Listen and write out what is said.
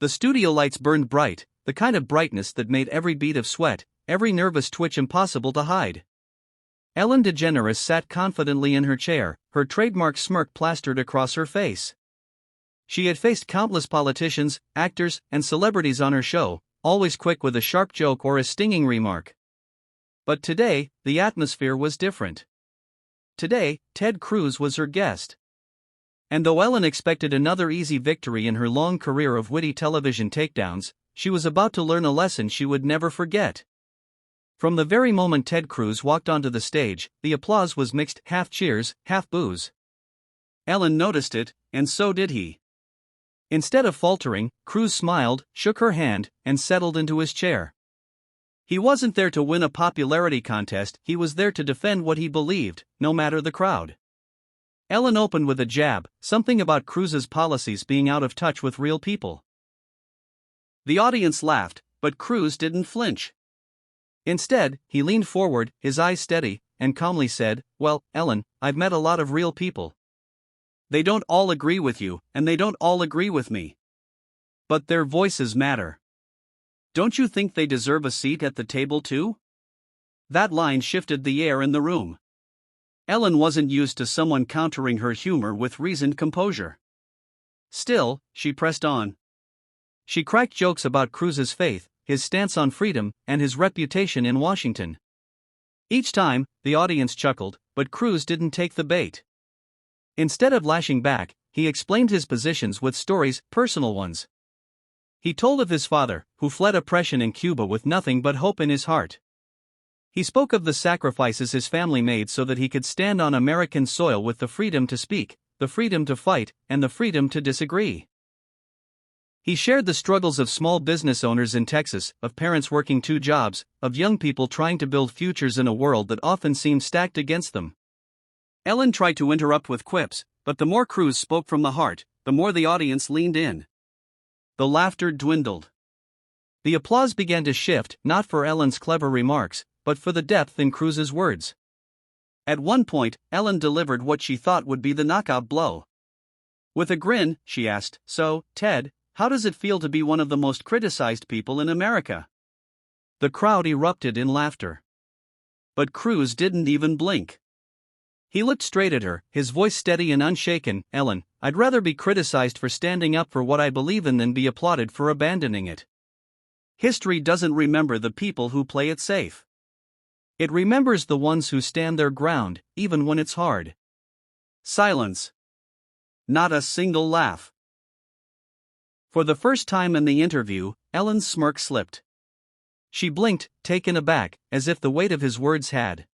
The studio lights burned bright, the kind of brightness that made every bead of sweat, every nervous twitch impossible to hide. Ellen DeGeneres sat confidently in her chair, her trademark smirk plastered across her face. She had faced countless politicians, actors, and celebrities on her show, always quick with a sharp joke or a stinging remark. But today, the atmosphere was different. Today, Ted Cruz was her guest. And though Ellen expected another easy victory in her long career of witty television takedowns, she was about to learn a lesson she would never forget. From the very moment Ted Cruz walked onto the stage, the applause was mixed, half cheers, half boos. Ellen noticed it, and so did he. Instead of faltering, Cruz smiled, shook her hand, and settled into his chair. He wasn't there to win a popularity contest, he was there to defend what he believed, no matter the crowd. Ellen opened with a jab, something about Cruz's policies being out of touch with real people. The audience laughed, but Cruz didn't flinch. Instead, he leaned forward, his eyes steady, and calmly said, "Well, Ellen, I've met a lot of real people. They don't all agree with you, and they don't all agree with me. But their voices matter. Don't you think they deserve a seat at the table too?" That line shifted the air in the room. Ellen wasn't used to someone countering her humor with reasoned composure. Still, she pressed on. She cracked jokes about Cruz's faith, his stance on freedom, and his reputation in Washington. Each time, the audience chuckled, but Cruz didn't take the bait. Instead of lashing back, he explained his positions with stories, personal ones. He told of his father, who fled oppression in Cuba with nothing but hope in his heart. He spoke of the sacrifices his family made so that he could stand on American soil with the freedom to speak, the freedom to fight, and the freedom to disagree. He shared the struggles of small business owners in Texas, of parents working 2 jobs, of young people trying to build futures in a world that often seemed stacked against them. Ellen tried to interrupt with quips, but the more Cruz spoke from the heart, the more the audience leaned in. The laughter dwindled. The applause began to shift, not for Ellen's clever remarks, but for the depth in Cruz's words. At one point, Ellen delivered what she thought would be the knockout blow. With a grin, she asked, "So, Ted, how does it feel to be one of the most criticized people in America?" The crowd erupted in laughter. But Cruz didn't even blink. He looked straight at her, his voice steady and unshaken. "Ellen, I'd rather be criticized for standing up for what I believe in than be applauded for abandoning it. History doesn't remember the people who play it safe. It remembers the ones who stand their ground, even when it's hard." Silence. Not a single laugh. For the first time in the interview, Ellen's smirk slipped. She blinked, taken aback, as if the weight of his words had